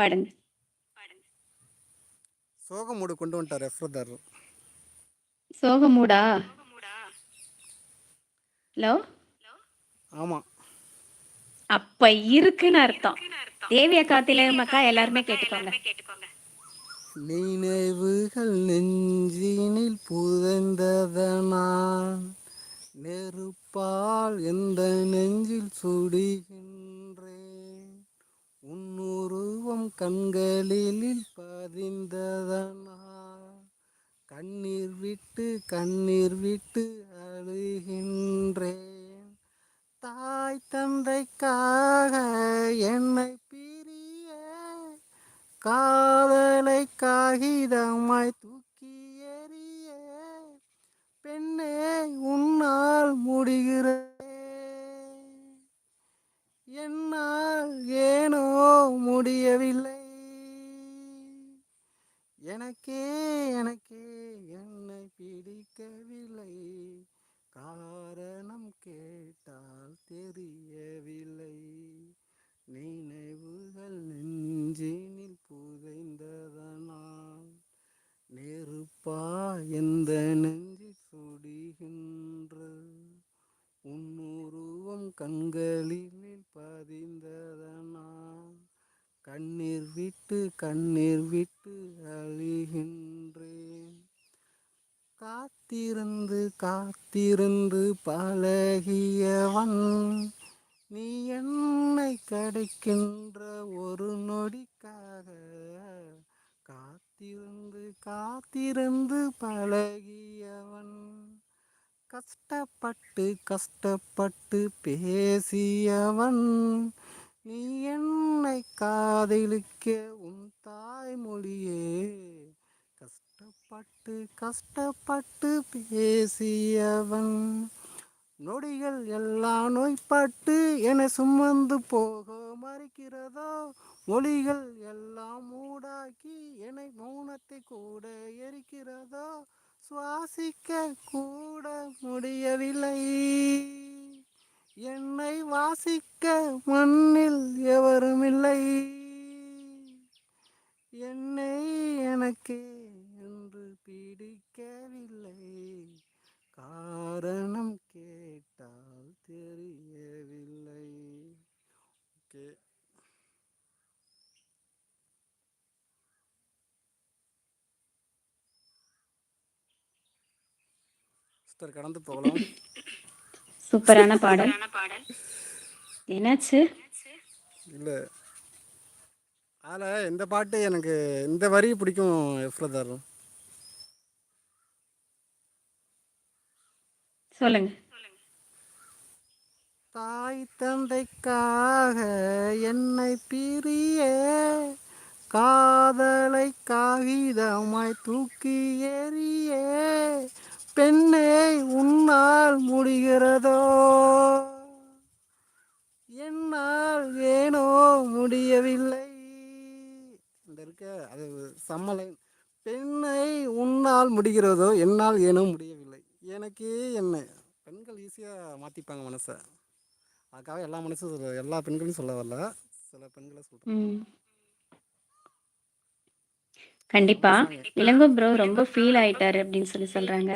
பாடுங்க. சோக மூடு கொண்டு வந்துட்டார் எஃப்ரதர். சோக மூடா? ஹலோ? ஆமா. அப்ப இருக்குன்னு அர்த்தம். தேவி அக்கா, திலகம் அக்கா எல்லாருமே கேட்டுக்கோங்க. நினைவுகள் நெஞ்சினில் புதைந்ததனால் நெருப்பால் எந்த நெஞ்சில் சுடுகின்றேன். உன்னுருவம் கண்களில் பதிந்ததனால் கண்ணீர் விட்டு அழுகின்றேன். தாய் தந்தைக்காக என்னை பிரிய காதலை காகிதமாய் தூக்கி எறிய பெண்ணே உன்னால் முடிகிறதே, என்னால் ஏனோ முடியவில்லை. எனக்கே என்னை பிடிக்கவில்லை, காரணம் கேட்டால் தெரியவில்லை. நினைவுகள் நெஞ்சினில் புதைந்ததனால் நெருப்பா எந்த நெஞ்சில் சுடுகின்ற உன்னுருவம் கண்களில் பதிந்ததனால் கண்ணீர் விட்டு அழுகின்றேன். காத்திருந்து பழகியவன் நீ என்னை கிடைக்கின்ற ஒரு நொடிக்காக. காத்திருந்து பழகியவன் கஷ்டப்பட்டு பேசியவன் நீ என்னை காதலிக்க உன் தாய்மொழியே. கஷ்டப்பட்டு பேசியவன் நொடிகள் எல்லாம் நோய்பட்டு என சுமந்து போக மறுக்கிறதோ. மொழிகள் எல்லாம் மூடாக்கி என்னை மௌனத்தை கூட எரிக்கிறதோ. சுவாசிக்க கூட முடியவில்லை, என்னை வாசிக்க மண்ணில் எவருமில்லை. என்னை எனக்கே என்று பிடிக்கவில்லை, காரணம் கேட்டால் தெரியவில்லை. ஓகே. சிஸ்டர் கடந்து போகலாம். சூப்பரான பாடல். என்னாச்சு? இல்லை, அதில் இந்த பாட்டு எனக்கு இந்த வரி பிடிக்கும் எஃப்ரதர். சொல்லுங்க. தாய் தந்தைக்காக என்னை பிரிய காதலை காகிதமாய் தூக்கி எறிய பெண்ணே உன்னால் முடிகிறதோ, என்னால் ஏனோ முடியவில்லை. இந்த இருக்க அது சம்மலை. பெண்ணை உன்னால் முடிகிறதோ, என்னால் ஏனோ முடியவில்லை. எனக்கு என்ன பெண்கள் ஈஸியாக மாற்றிப்பாங்க மனசை. அதுக்காக எல்லா மனசும் எல்லா பெண்களையும் சொல்ல வரல, சில பெண்களை சொல்கிறேன். கண்டிப்பா இளங்கோ ப்ரோ ரொம்ப ஃபீல் ஆயிட்டாரு அப்படின்னு சொல்றாங்க.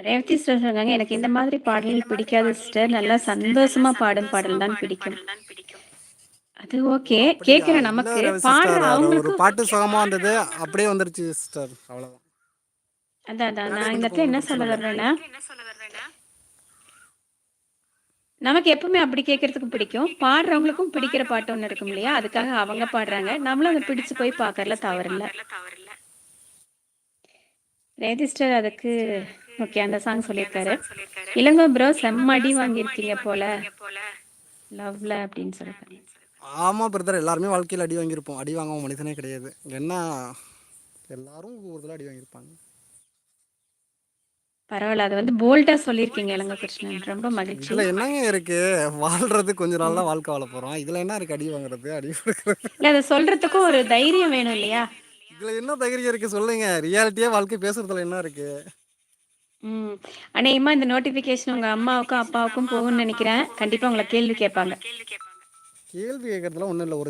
ரேவதி சிஸ்டர் சொல்றாங்க, எனக்கு இந்த மாதிரி பாடல்கள் பிடிக்காது சிஸ்டர், நல்லா சந்தோஷமா பாடும் பாடல் தான் பிடிக்கும். அது ஓகே, கேட்குற நமக்கு பாடுற அவங்களுக்கு ஒரு பாட்டு சுகமாக வந்தது அப்படியே வந்துருச்சு சிஸ்டர், அவ்வளோதான். அதான் நான் இந்த இடத்துல என்ன சொல்ல வர்றேன்னா, நமக்கு எப்பவுமே அப்படி கேட்கறதுக்கு பிடிக்கும், பாடுறவங்களுக்கும் பிடிக்கிற பாட்டு ஒன்று இருக்கும் இல்லையா, அதுக்காக அவங்க பாடுறாங்க, நம்மளும் அதை பிடிச்சு போய் பார்க்கறதுல தவறில்லை. ரெஜிஸ்டர் அதுக்கு ஓகே அந்த சாங் சொல்லியிருக்காரு. இளங்கோ ப்ரோ செம்ம அடி வாங்கியிருக்கீங்க போல லவ்ல அப்படின்னு சொல்லியிருக்காங்க. ஆமாம் பிரதர், எல்லாருமே வாழ்க்கையில் அடி வாங்கியிருப்போம், அடி வாங்காம மனிதனே கிடையாது. என்ன எல்லாரும் ஒரு தடவை அடி வாங்கியிருப்பாங்க. பரவாயில்ல, அது வந்து போல்டா சொல்லியிருக்கீங்க இளங்கோ கிருஷ்ணன், ரொம்ப மகிழ்ச்சி. இதில் என்னங்க இருக்கு, வாழ்றது கொஞ்சம் நல்லா வாழ்க்கை வாழ போகிறோம், இதில் என்ன இருக்கு அடி வாங்குறது அடி கொடுக்குறது? இல்லை, அதை சொல்றதுக்கும் ஒரு தைரியம் வேணும் இல்லையா? இதில் என்ன தைரியம் இருக்குது சொல்லுங்க, ரியாலிட்டியாக வாழ்க்கை பேசுறதுல என்ன இருக்குது? அநேகமாக இந்த நோட்டிஃபிகேஷன் உங்கள் அம்மாவுக்கும் அப்பாவுக்கும் போகும்னு நினைக்கிறேன். கண்டிப்பாக உங்களை கேள்வி கேட்பாங்க. கேள்வி கேட்கறதுலாம் ஒன்றும் இல்லை, ஒரு